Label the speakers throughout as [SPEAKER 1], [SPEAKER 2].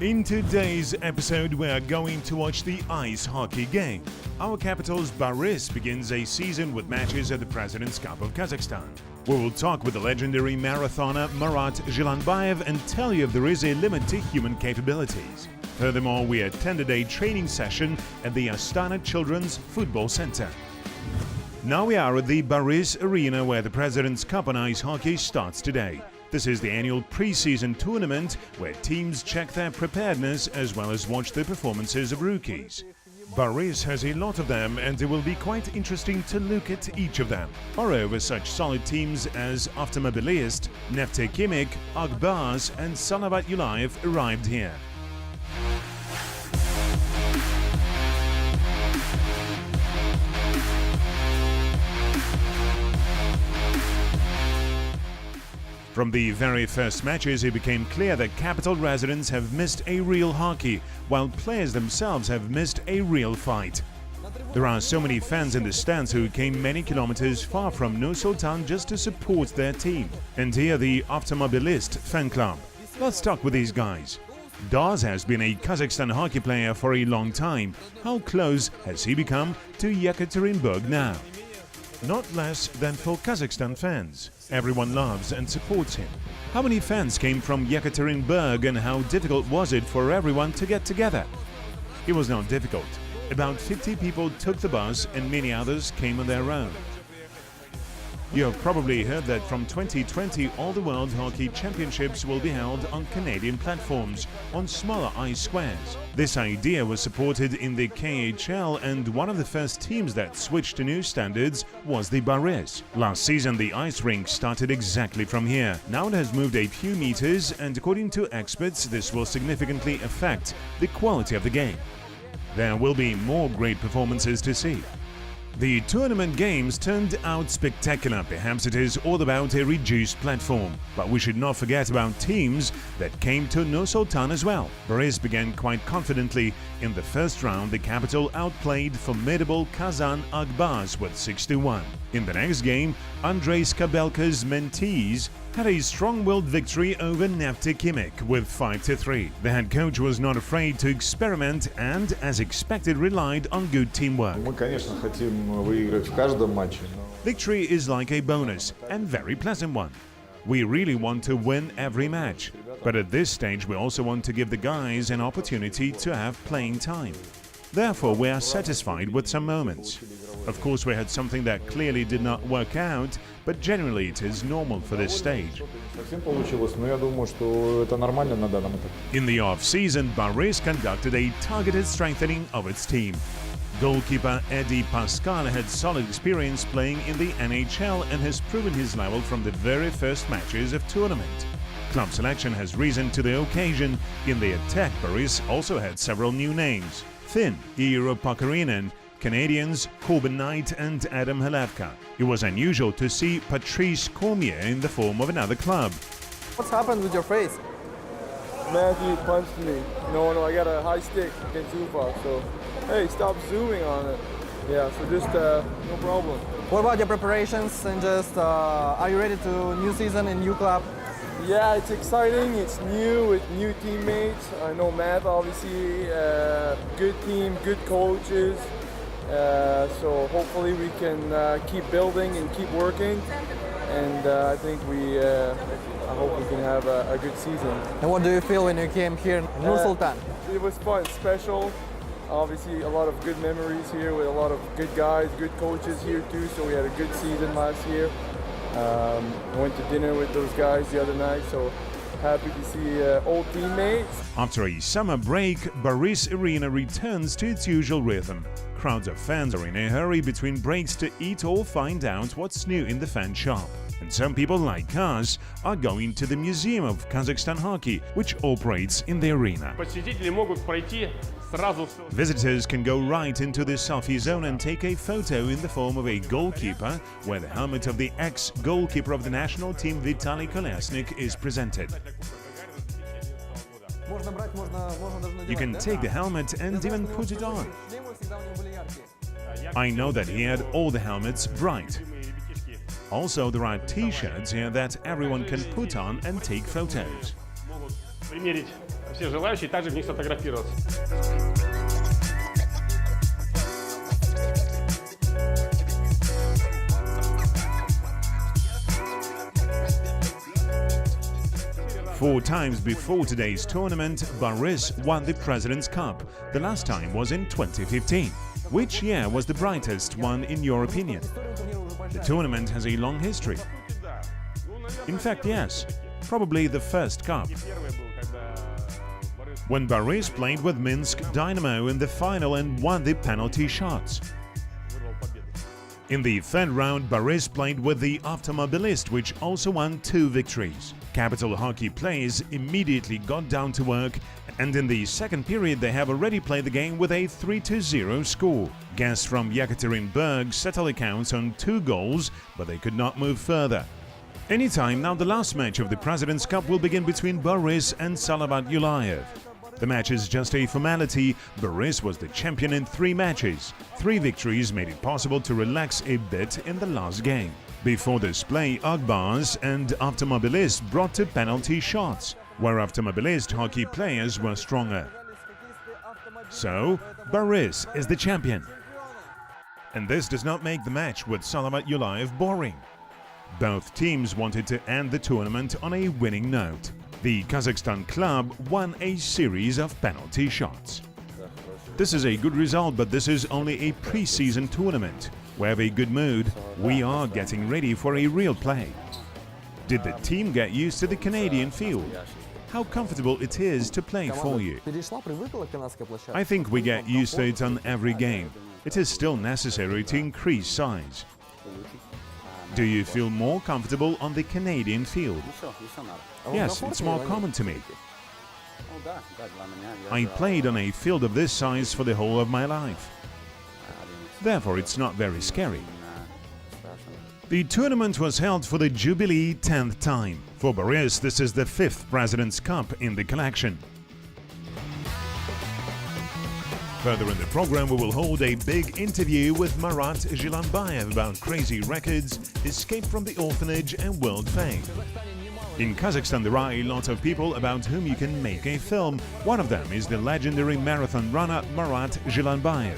[SPEAKER 1] In today's episode, we are going to watch the ice hockey game. Our capital's Barys begins a season with matches at the President's Cup of Kazakhstan. We will talk with the legendary marathoner Marat Zhylanbaev and tell you if there is a limit to human capabilities. Furthermore, we attended a training session at the Astana Children's Football Center. Now we are at the Barys Arena where the President's Cup on ice hockey starts today. This is the annual pre-season tournament where teams check their preparedness as well as watch the performances of rookies. Barys has a lot of them and it will be quite interesting to look at each of them. Moreover, such solid teams as Automobilist, Jibek, Barys and Marat Zhylanbaev arrived here. From the very first matches, it became clear that capital residents have missed a real hockey, while players themselves have missed a real fight. There are so many fans in the stands who came many kilometers far from Nur-Sultan just to support their team. And here the Automobilist fan club. Let's talk with these guys. Barys has been a Kazakhstan hockey player for a long time. How close has he become to Yekaterinburg now? Not less than for Kazakhstan fans. Everyone loves and supports him. How many fans came from Yekaterinburg and how difficult was it for everyone to get together? It was not difficult. About 50 people took the bus and many others came on their own. You have probably heard that from 2020 all the World Hockey Championships will be held on Canadian platforms, on smaller ice squares. This idea was supported in the KHL and one of the first teams that switched to new standards was the Barys. Last season the ice rink started exactly from here. Now it has moved a few meters and according to experts this will significantly affect the quality of the game. There will be more great performances to see. The tournament games turned out spectacular. Perhaps it is all about a reduced platform. But we should not forget about teams that came to Nur-Sultan as well. Barys began quite confidently. In the first round, the capital outplayed formidable Kazan Barys with 6-1. In the next game, Andrei Skabelka's mentees had a strong-willed victory over Jibek with 5-3. The head coach was not afraid to experiment and, as expected, relied on good teamwork. Victory is like a bonus and very pleasant one. We really want to win every match, but at this stage we also want to give the guys an opportunity to have playing time. Therefore, we are satisfied with some moments. Of course, we had something that clearly did not work out, but generally it is normal for this stage. In the off-season, Barys conducted a targeted strengthening of its team. Goalkeeper Eddie Pascal had solid experience playing in the NHL and has proven his level from the very first matches of tournament. Club selection has risen to the occasion. In the attack, Barys also had several new names. Finn, Eero Pakarinen, Canadians Corbin Knight and Adam Halevka. It was unusual to see Patrice Cormier in the form of another club.
[SPEAKER 2] What's happened with your face?
[SPEAKER 3] Matthew punched me. No, I got a high stick against Zufak, so hey, stop zooming on it. Yeah, so just no problem.
[SPEAKER 2] What about your preparations and just are you ready to new season in new club?
[SPEAKER 3] Yeah, it's exciting. It's new with new teammates. I know Matt, obviously, good team, good coaches. So hopefully we can keep building and keep working. And I think I hope we can have a good season.
[SPEAKER 2] And what do you feel when you came here in Nur-Sultan?
[SPEAKER 3] It was fun, special. Obviously a lot of good memories here with a lot of good guys, good coaches here too. So we had a good season last year. I went to dinner with those guys the other night, so happy to see old teammates.
[SPEAKER 1] After a summer break, Barys Arena returns to its usual rhythm. Crowds of fans are in a hurry between breaks to eat or find out what's new in the fan shop. And some people like us are going to the Museum of Kazakhstan Hockey, which operates in the arena. Visitors can go right into the selfie zone and take a photo in the form of a goalkeeper, where the helmet of the ex-goalkeeper of the national team Vitaly Kolesnik is presented. You can take the helmet and even put it on. I know that he had all the helmets bright. Also, there are t-shirts here that everyone can put on and take photos.
[SPEAKER 4] все желающие также в них сфотографироваться.
[SPEAKER 1] Four times before today's tournament, Barys won the President's Cup. The last time was in 2015. Which year was the brightest one in your opinion? The tournament has a long history. In fact, yes, probably the first cup. When Barys played with Minsk Dynamo in the final and won the penalty shots. In the third round, Barys played with the Automobilist, which also won 2 victories. Capital hockey players immediately got down to work, and in the second period they have already played the game with a 3-0 score. Guests from Yekaterinburg settled accounts on 2 goals, but they could not move further. Anytime now, the last match of the President's Cup will begin between Barys and Marat Zhylanbaev. The match is just a formality. Barys was the champion in 3 matches. 3 victories made it possible to relax a bit in the last game. Before this play, Agbars and Automobilist brought to penalty shots, where Automobilist hockey players were stronger. So, Barys is the champion. And this does not make the match with Marat Zhylanbaev boring. Both teams wanted to end the tournament on a winning note. The Kazakhstan club won a series of penalty shots. This is a good result, but this is only a pre-season tournament. We have a good mood. We are getting ready for a real play. Did the team get used to the Canadian field? How comfortable it is to play for you? I think we get used to it on every game. It is still necessary to increase size. Do you feel more comfortable on the Canadian field? Yes, it's more common to me. I played on a field of this size for the whole of my life. Therefore, it's not very scary. The tournament was held for the Jubilee 10th time. For Barys, this is the 5th President's Cup in the collection. Further in the program, we will hold a big interview with Marat Zhylanbaev about crazy records, escape from the orphanage and world fame. In Kazakhstan, there are a lot of people about whom you can make a film. One of them is the legendary marathon runner Marat Zhylanbaev.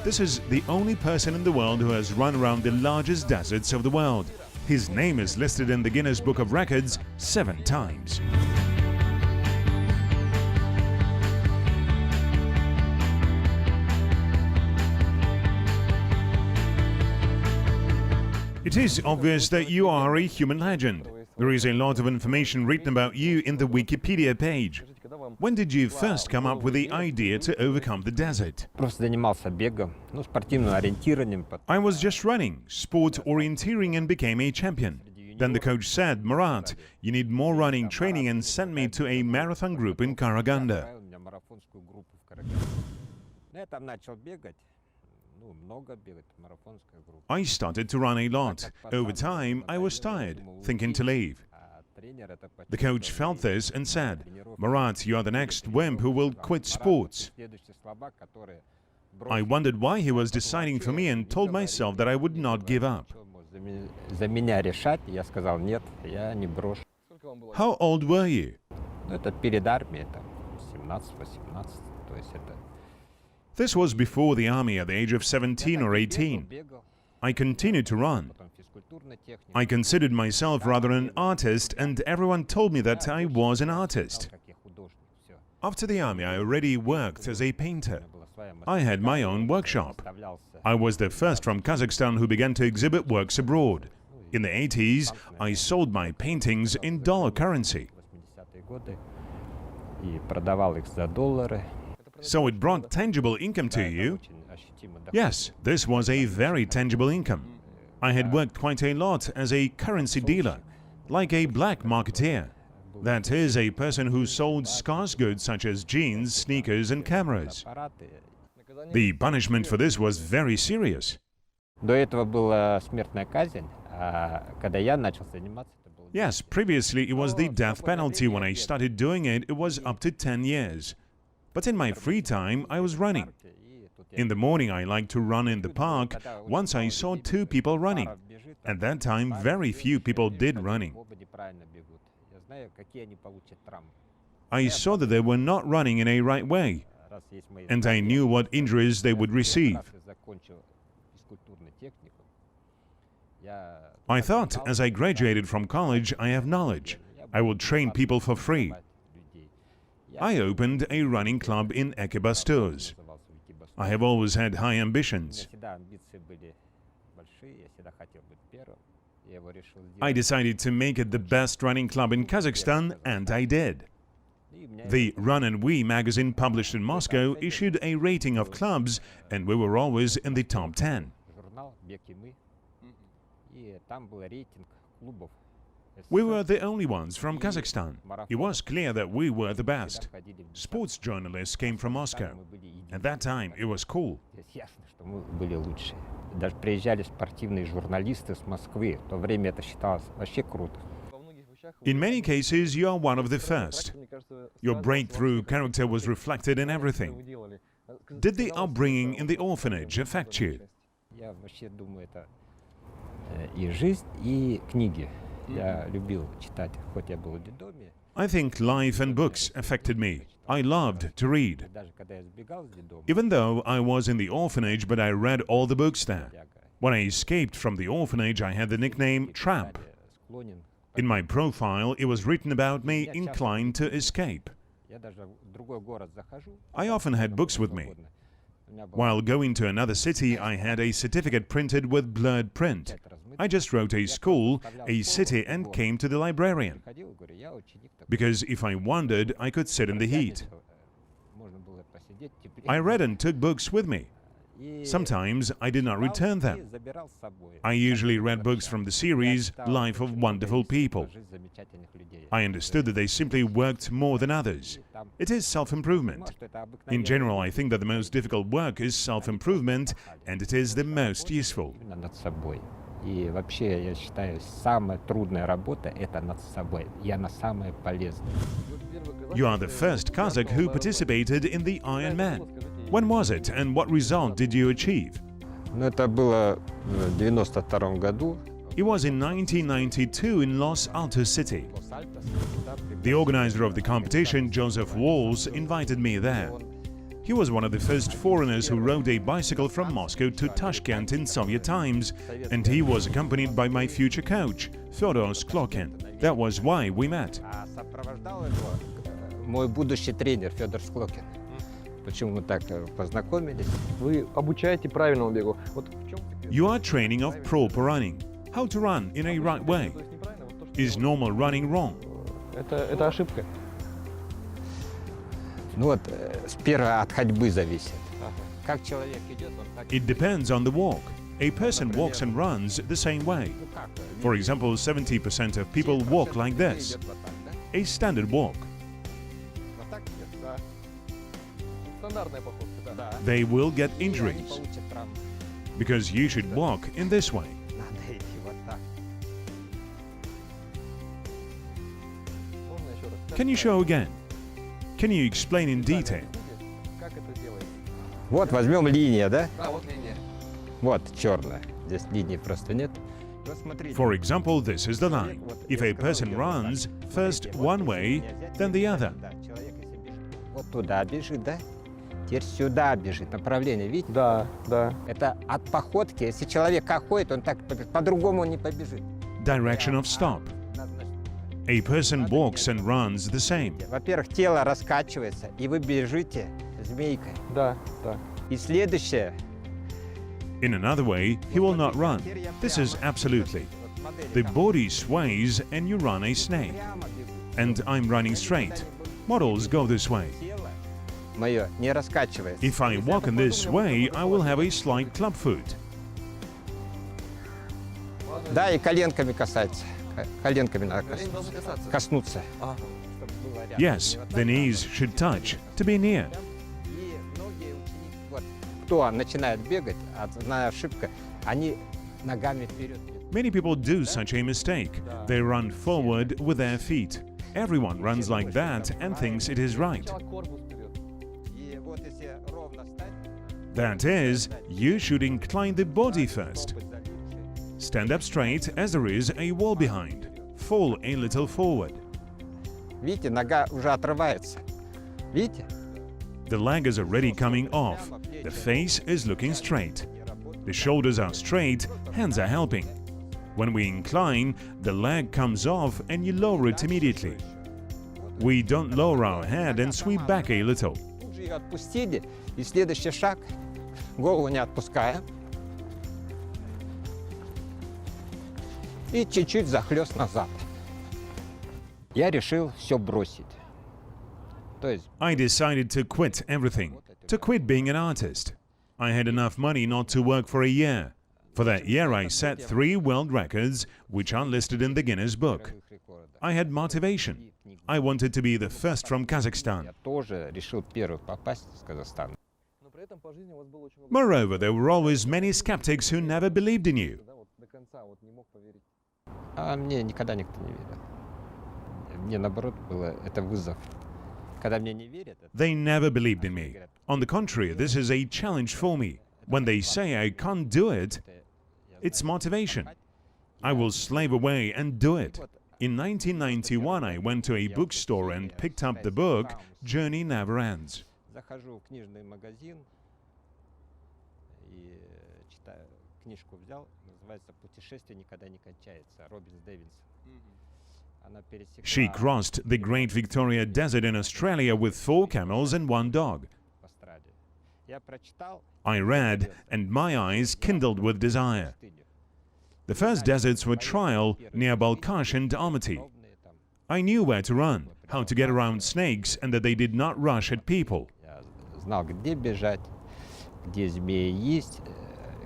[SPEAKER 1] This is the only person in the world who has run around the largest deserts of the world. His name is listed in the Guinness Book of Records 7 times. It is obvious that you are a human legend. There is a lot of information written about you in the Wikipedia page. When did you first come up with the idea to overcome the desert? I was just running, sport orienteering, and became a champion. Then the coach said, "Marat, you need more running training," and sent me to a marathon group in Karaganda. I started to run a lot. Over time, I was tired, thinking to leave. The coach felt this and said, "Marat, you are the next wimp who will quit sports." I wondered why he was deciding for me and told myself that I would not give up. How old were you? This was before the army, at the age of 17 or 18. I continued to run. I considered myself rather an artist, and everyone told me that I was an artist. After the army, I already worked as a painter. I had my own workshop. I was the first from Kazakhstan who began to exhibit works abroad. In the 80s, I sold my paintings in dollar currency. So it brought tangible income to you? Yes, this was a very tangible income. I had worked quite a lot as a currency dealer, like a black marketeer. That is, a person who sold scarce goods such as jeans, sneakers and cameras. The punishment for this was very serious. Yes, previously it was the death penalty. When I started doing it, it was up to 10 years. But in my free time, I was running. In the morning, I liked to run in the park. Once I saw 2 people running. At that time, very few people did running. I saw that they were not running in a right way, and I knew what injuries they would receive. I thought, as I graduated from college, I have knowledge. I will train people for free. I opened a running club in Ekibastuz. I have always had high ambitions. I decided to make it the best running club in Kazakhstan, and I did. The Run and We magazine published in Moscow issued a rating of clubs, and we were always in the top 10. We were the only ones from Kazakhstan. It was clear that we were the best. Sports journalists came from Moscow. At that time, it was cool.
[SPEAKER 5] Даже приезжали спортивные журналисты с Москвы. В то время это считалось вообще круто.
[SPEAKER 1] In many cases, you are one of the first. Your breakthrough character was reflected in everything. Did the upbringing in the orphanage affect you?
[SPEAKER 5] Я вообще думаю, это и жизнь, и книги. Я любил читать, хоть я был в детдоме.
[SPEAKER 1] I think life and books affected me. I loved to read.
[SPEAKER 5] Даже когда я сбегал с детдома,
[SPEAKER 1] Even though I was in the orphanage, but I read all the books there. When I escaped from the orphanage, I had the nickname Tramp.
[SPEAKER 5] склонен.
[SPEAKER 1] In my profile, it was written about me inclined to escape.
[SPEAKER 5] Я даже в другой город захожу.
[SPEAKER 1] I often had books with me. While going to another city, I had a certificate printed with blurred print. I just wrote a school, a city, and came to the librarian.
[SPEAKER 5] Ходил, говорю, я ученик такой.
[SPEAKER 1] Because if I wandered, I could sit in the heat.
[SPEAKER 5] Можно было посидеть теплее.
[SPEAKER 1] I read and took books with me.
[SPEAKER 5] И
[SPEAKER 1] Sometimes I did not return them.
[SPEAKER 5] забирал с собой.
[SPEAKER 1] I usually read books from the series Life of Wonderful People.
[SPEAKER 5] Жизнь замечательных людей.
[SPEAKER 1] I understood that they simply worked more than others. It is self-improvement. In general, I think that the most difficult work is self-improvement, and it is the most useful.
[SPEAKER 5] Именно над собой. И вообще, я считаю, самая трудная работа – это над собой. И она самая полезная.
[SPEAKER 1] You are the first Kazakh who participated in the Ironman. When was it, and what result did you achieve?
[SPEAKER 5] Ну, это было в 92 году.
[SPEAKER 1] It was in 1992 in Los Altos City. The organizer of the competition, Joseph Walls, invited me there. He was one of the first foreigners who rode a bicycle from Moscow to Tashkent in Soviet times, and he was accompanied by my future coach, Fyodor Sklokin. That was why we met.
[SPEAKER 5] А сопровождал его мой будущий тренер Федор Склокин. Почему мы так познакомились?
[SPEAKER 2] Вы обучаете правильному бегу. Вот в чем секрет?
[SPEAKER 1] You are training of proper running. How to run in a right way.
[SPEAKER 2] То есть неправильно, вот то, что
[SPEAKER 1] Is normal running wrong?
[SPEAKER 2] это ошибка.
[SPEAKER 5] Ну вот, сперва от ходьбы зависит. Как человек идет, он так
[SPEAKER 1] It depends on the walk. A person walks and runs the same way.
[SPEAKER 5] ну как,
[SPEAKER 1] For example, 70% of people walk like this.
[SPEAKER 5] идет вот так, да?
[SPEAKER 1] A standard walk.
[SPEAKER 5] Вот так идет.
[SPEAKER 2] Да. Стандартная походка, да.
[SPEAKER 5] Да.
[SPEAKER 1] They will get
[SPEAKER 5] И они
[SPEAKER 1] injuries
[SPEAKER 5] получат травму.
[SPEAKER 1] because you should walk in this way.
[SPEAKER 5] Надо идти вот так.
[SPEAKER 2] Можно еще раз?
[SPEAKER 1] Can you show again? Can you explain in detail?
[SPEAKER 2] Как это делается?
[SPEAKER 5] Вот возьмем линия, да?
[SPEAKER 2] Вот линия.
[SPEAKER 5] Вот черная. Здесь линии просто нет. Вот смотрите.
[SPEAKER 1] For example, this is the line. If a person runs, first one way, then the other.
[SPEAKER 5] Да, человек если бежит, вот туда бежит, да? Теперь сюда бежит. Направление, видите?
[SPEAKER 2] Да, да.
[SPEAKER 5] Это от походки. Если человек как ходит, он так по-другому он не побежит.
[SPEAKER 1] Direction of stop. A person walks and runs the same.
[SPEAKER 5] Во-первых, тело раскачивается, и вы бежите змейкой.
[SPEAKER 2] Да, да.
[SPEAKER 5] И следующее.
[SPEAKER 1] In another way, he will not run. This is absolutely. The body sways and you run a snake. And I'm running straight. Models go this way.
[SPEAKER 5] Тело мое не раскачивается.
[SPEAKER 1] If I walk in this way, I will have a slight clubfoot.
[SPEAKER 5] Да, и коленками касаться. Коленками надо
[SPEAKER 2] Должны касаться.
[SPEAKER 5] коснуться.
[SPEAKER 2] А.
[SPEAKER 1] Yes, the knees should touch, to be near.
[SPEAKER 5] И многие ученики, вот, кто начинает бегать, одна ошибка, они ногами вперед бегут.
[SPEAKER 1] Many people do such a mistake. They run forward with their feet. Everyone runs like that and thinks it is right.
[SPEAKER 2] Сначала корпус вперед.
[SPEAKER 5] И вот если ровно стать,
[SPEAKER 1] That is, you should incline the body first.
[SPEAKER 5] быть залегший.
[SPEAKER 1] Stand up straight as there is a wall behind. Fall a little forward.
[SPEAKER 5] Видите, нога уже отрывается. Видите?
[SPEAKER 1] The leg is already coming off. The face is looking straight. The shoulders are straight, hands are helping. When we incline, the leg comes off and you lower it immediately. We don't lower our head and sweep back a little.
[SPEAKER 5] Тут же ее отпустили, и следующий шаг, голову не отпускаем. И чуть-чуть захлёст назад. Я решил все бросить. То есть
[SPEAKER 1] I decided to quit everything, to quit being an artist. I had enough money not to work for a year. For that year, I set 3 world records, which are listed in the Guinness Book. I had motivation. I wanted to be the first from Kazakhstan.
[SPEAKER 5] я тоже решил первый попасть из Казахстана.
[SPEAKER 2] Но при этом по жизни у вас было очень много...
[SPEAKER 1] Moreover, there were always many skeptics who never believed in you.
[SPEAKER 2] Да, вот до конца вот не мог поверить.
[SPEAKER 5] А мне никогда никто не верил. Мне наоборот было это вызов. Когда мне не верят, это
[SPEAKER 1] They never believed in me. On the contrary, this is a challenge for me. When they say I can't do it, it's motivation. I will slave away and do it. In 1991, I went to a bookstore and picked up the book Journey Never Ends.
[SPEAKER 5] захожу в книжный магазин и читаю, книжку взял, называется «Путешествие никогда не кончается», Робин Дэвинсон. Она пересекла
[SPEAKER 1] She crossed the Great Victoria Desert in Australia with 4 camels and 1 dog.
[SPEAKER 5] в Австралию. Я прочитал,
[SPEAKER 1] I read, and my eyes kindled with desire. The first deserts were Trial, near Balkhash and Almaty.
[SPEAKER 5] подробные там.
[SPEAKER 1] I knew where to run, how to get around snakes, and that they did not rush at people.
[SPEAKER 5] Я знал, где бежать, где змеи есть,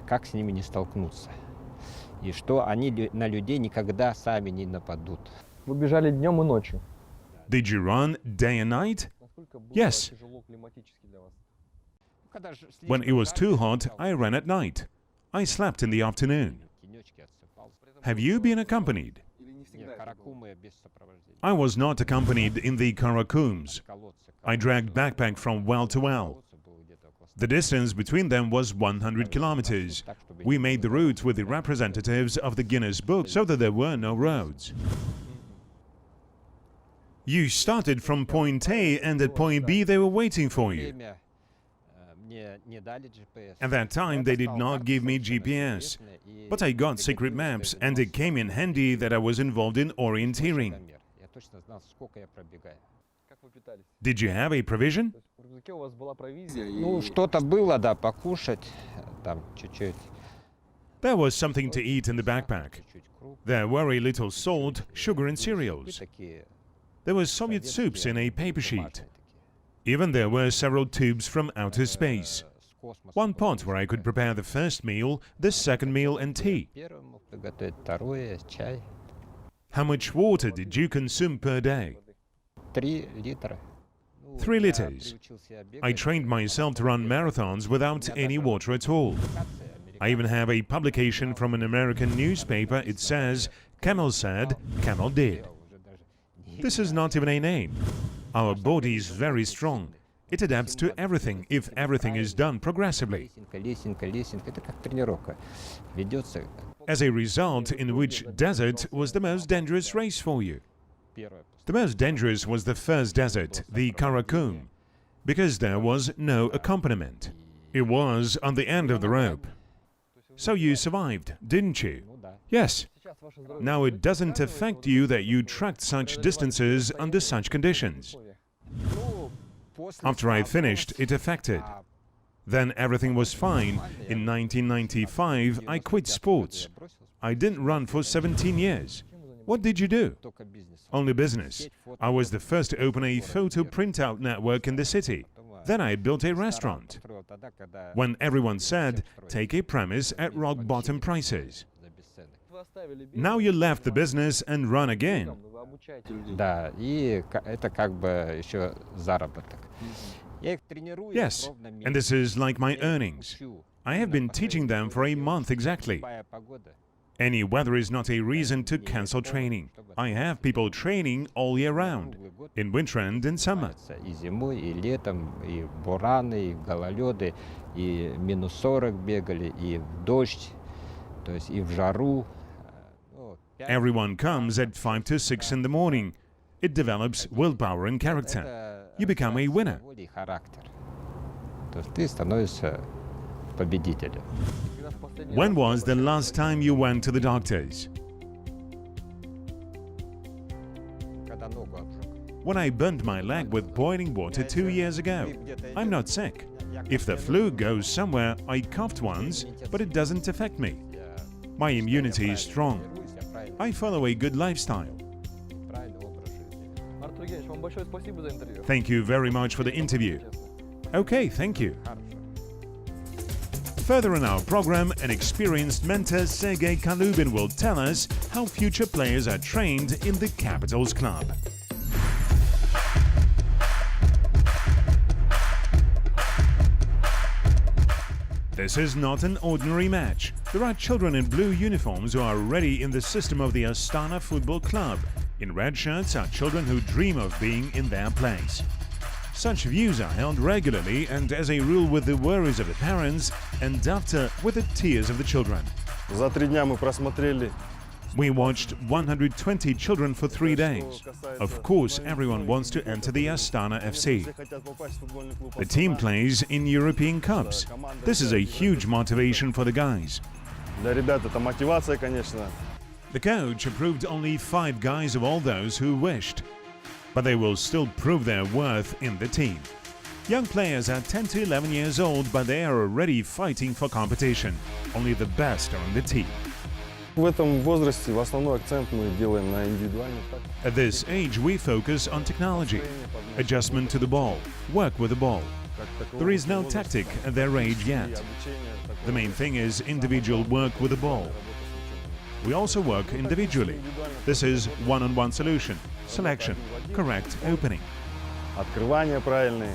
[SPEAKER 5] как с ними не столкнуться. И что они на людей никогда сами не нападут.
[SPEAKER 2] Вы бежали днем и ночью.
[SPEAKER 1] Did you run day and night?
[SPEAKER 2] Насколько было
[SPEAKER 1] Yes.
[SPEAKER 2] тяжело климатически для вас?
[SPEAKER 5] Когда ж
[SPEAKER 1] When it was too hot, I ran at night. I slept in the afternoon.
[SPEAKER 5] тенечки отсыпался.
[SPEAKER 1] Have you been accompanied?
[SPEAKER 2] Или не всегда
[SPEAKER 5] Нет,
[SPEAKER 2] это было?
[SPEAKER 5] каракумы без сопровождения.
[SPEAKER 1] I was not accompanied in the Karakoums.
[SPEAKER 5] Колодцы,
[SPEAKER 1] I dragged backpack from well to well.
[SPEAKER 5] колодцы было где-то около
[SPEAKER 1] The distance between them was 100 kilometers. We made the route with the representatives of the Guinness Book so that there were no roads. You started from point A, and at point B they were waiting for you.
[SPEAKER 5] время мне не дали GPS.
[SPEAKER 1] At that time, they did not give me GPS, but I got secret maps, and it came in handy that I was involved in orienteering.
[SPEAKER 5] Я точно знал, сколько я пробегаю.
[SPEAKER 2] Как вы питались?
[SPEAKER 1] Did you have a provision?
[SPEAKER 2] То есть в рюкзаке у вас была провизия
[SPEAKER 5] Ну, что-то было, да, покушать, там чуть-чуть,
[SPEAKER 1] There was something to eat in the backpack.
[SPEAKER 5] чуть-чуть круп.
[SPEAKER 1] There were a little salt, sugar, and cereals.
[SPEAKER 5] Такие
[SPEAKER 1] There was Soviet soups in a paper sheet.
[SPEAKER 5] бумажные такие.
[SPEAKER 1] Even there were several tubes from outer space.
[SPEAKER 5] С космоса
[SPEAKER 1] One pot where I could prepare the first meal, the second meal, and tea.
[SPEAKER 5] первое мог приготовить, второе, чай.
[SPEAKER 1] How much water did you consume per day?
[SPEAKER 5] 3 литра.
[SPEAKER 1] 3 liters.
[SPEAKER 5] Приучился
[SPEAKER 1] I
[SPEAKER 5] бегать.
[SPEAKER 1] trained myself to run marathons without any water at all. I even have a publication from an American newspaper. It says, Camel said, Camel did.
[SPEAKER 5] Уже даже
[SPEAKER 1] This is not even a name. Our body is very strong. It adapts to everything if everything is done progressively.
[SPEAKER 5] лесенка, лесенка, лесенка. Это как тренировка. Ведется
[SPEAKER 1] As a result, in which desert was the most dangerous race for you?
[SPEAKER 5] первое.
[SPEAKER 1] The most dangerous was the first desert, the Karakum, because there was no accompaniment. It was on the end of the rope. So you survived, didn't you?
[SPEAKER 5] Ну да.
[SPEAKER 1] Yes.
[SPEAKER 2] Сейчас ваше здоровье
[SPEAKER 1] Now it doesn't affect you that you tracked such distances under such conditions.
[SPEAKER 2] условия.
[SPEAKER 5] Ну, после
[SPEAKER 1] After I
[SPEAKER 5] слабого,
[SPEAKER 1] finished, it affected.
[SPEAKER 5] а
[SPEAKER 1] Then everything was fine. In 1995, I quit sports.
[SPEAKER 5] я бросил
[SPEAKER 1] I didn't run for 17 years. What did you do?
[SPEAKER 5] только бизнес.
[SPEAKER 1] Only business. I was the first to open a photo printout network in the city. Then I built a restaurant.
[SPEAKER 5] Открыл тогда, когда
[SPEAKER 1] When everyone said, take a premise at rock bottom prices.
[SPEAKER 5] за бесценок.
[SPEAKER 2] Вы оставили бизнес,
[SPEAKER 1] Now you left the business and run again.
[SPEAKER 2] вы обучаете людей.
[SPEAKER 5] Да, и это как бы еще заработок. Я их тренирую
[SPEAKER 1] Yes,
[SPEAKER 5] ровно месяц.
[SPEAKER 1] and this is like my
[SPEAKER 5] Я их
[SPEAKER 1] earnings.
[SPEAKER 5] учу.
[SPEAKER 1] I have been teaching them for a month exactly.
[SPEAKER 5] Любая погода.
[SPEAKER 1] Any weather is not a reason to cancel training. I have people training all year round,
[SPEAKER 5] Круглый год
[SPEAKER 1] in winter and in summer.
[SPEAKER 5] и зимой, и летом, и бураны, и гололеды, и минус 40 бегали, и в дождь, то есть и в жару. Ну, 5
[SPEAKER 1] Everyone comes at 5 to 6 in the morning. It develops willpower and character. You become a winner.
[SPEAKER 5] Воля и характер. То есть ты становишься победителем.
[SPEAKER 1] When was the last time you went to the doctors?
[SPEAKER 5] Когда ногу обжег.
[SPEAKER 1] When I burnt my leg with boiling water 2 years ago. I'm not sick. If the flu goes somewhere, I coughed once, but it doesn't affect me. My immunity is strong. I follow a good lifestyle.
[SPEAKER 5] Правильный образ жизни.
[SPEAKER 2] Артур Евгеньевич, вам большое спасибо за интервью.
[SPEAKER 1] Thank you very much for the interview. Okay, thank you.
[SPEAKER 5] Хорошо.
[SPEAKER 1] Further in our program, an experienced mentor, Sergei Kalubin, will tell us how future players are trained in the Capitals Club. This is not an ordinary match. There are children in blue uniforms who are already in the system of the Astana Football Club. In red shirts are children who dream of being in their place. Such views are held regularly and as a rule with the worries of the parents and after with the tears of the children.
[SPEAKER 3] За 3 дня мы просмотрели.
[SPEAKER 1] We watched 120 children for 3 days. Of course, everyone wants to enter the Astana FC. The team plays in European Cups. This is a huge motivation for the guys.
[SPEAKER 3] Для ребят это мотивация, конечно.
[SPEAKER 1] The coach approved only 5 guys of all those who wished. But they will still prove their worth in the team. Young players are 10 to 11 years old, but they are already fighting for competition. Only the best are on the team.
[SPEAKER 3] В этом возрасте в основной акцент мы делаем на индивидуальный тактику.
[SPEAKER 1] At this age, we focus on technology, adjustment to the ball, work with the ball. There is no tactic at their age yet. The main thing is individual work with the ball. We also work individually. This is one-on-one solution, selection, correct opening.
[SPEAKER 3] Открывания правильные.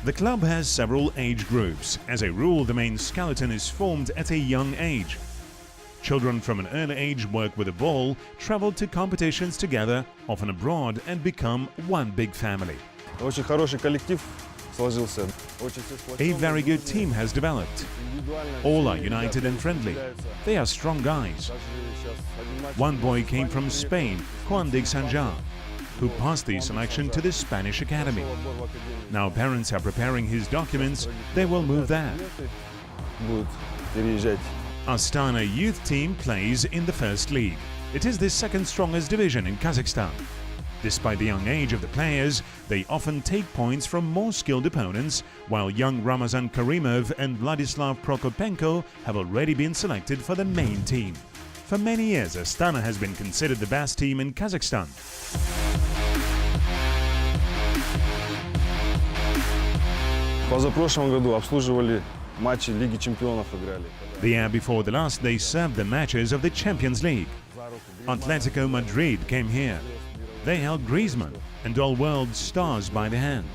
[SPEAKER 1] The club has several age groups. As a rule, the main skeleton is formed at a young age. Children from an early age work with a ball, travel to competitions together, often abroad, and become one big family.
[SPEAKER 3] Очень хороший коллектив сложился.
[SPEAKER 1] A very good team has developed. All are united and friendly. They are strong guys. One boy came from Spain, Juan de Sanjar, who passed the selection to the Spanish academy. Now parents are preparing his documents. They will move there.
[SPEAKER 3] Будут переезжать.
[SPEAKER 1] Astana youth team plays in the first league. It is the second strongest division in Kazakhstan. Despite the young age of the players, they often take points from more skilled opponents, while young Ramazan Karimov and Vladislav Prokopenko have already been selected for the main team. For many years, Astana has been considered the best team in Kazakhstan.
[SPEAKER 3] Позапрошлом году обслуживали матчи Лиги Чемпионов играли.
[SPEAKER 1] The year before the last, they served the matches of the Champions League. Atletico Madrid came here. They held Griezmann and all world stars by the hand.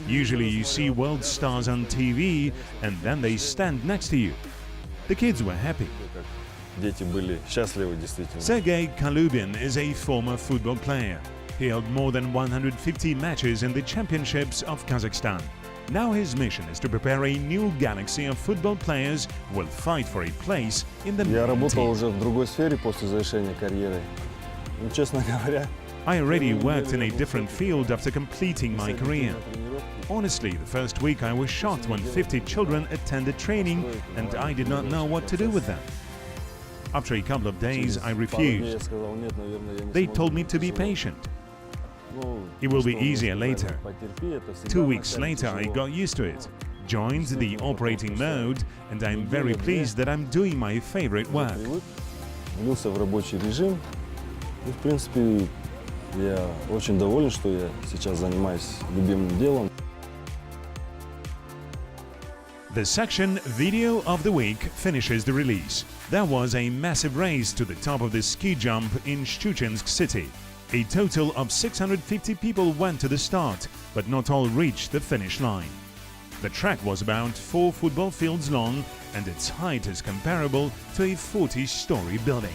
[SPEAKER 1] Usually you see world stars on TV and then they stand next to you. The kids were happy.
[SPEAKER 3] Дети были счастливы действительно.
[SPEAKER 1] Sergei Kalubin is a former football player. He held more than 150 matches in the championships of Kazakhstan. Now his mission is to prepare a new galaxy of football players who will fight for a place in the
[SPEAKER 3] Я
[SPEAKER 1] main
[SPEAKER 3] работал
[SPEAKER 1] team.
[SPEAKER 3] уже в другой сфере после завершения карьеры. Ну, честно говоря,
[SPEAKER 1] I already worked in a different field after completing my career. Honestly, the first week I was shocked when 50 children attended training and I did not know what to do with them. After a couple of days, I
[SPEAKER 3] пару дней я
[SPEAKER 1] refused.
[SPEAKER 3] сказал, нет, наверное, я не
[SPEAKER 1] They
[SPEAKER 3] смогу.
[SPEAKER 1] told me to be patient.
[SPEAKER 3] Ну,
[SPEAKER 1] It will be
[SPEAKER 3] что
[SPEAKER 1] easier
[SPEAKER 3] можно
[SPEAKER 1] later.
[SPEAKER 3] сказать, потерпи, это всегда
[SPEAKER 1] 2 weeks
[SPEAKER 3] вначале
[SPEAKER 1] later, I
[SPEAKER 3] тяжело.
[SPEAKER 1] got used to it, joined the operating mode, and I'm very pleased that I'm doing my favorite work.
[SPEAKER 3] Привык, влился в рабочий режим. И, в принципе, я очень доволен, что я сейчас занимаюсь любимым делом.
[SPEAKER 1] The section Video of the Week finishes the release. There was a massive race to the top of the ski jump in Shchuchensk city. A total of 650 people went to the start, but not all reached the finish line. The track was about 4 football fields long and its height is comparable to a 40-story building.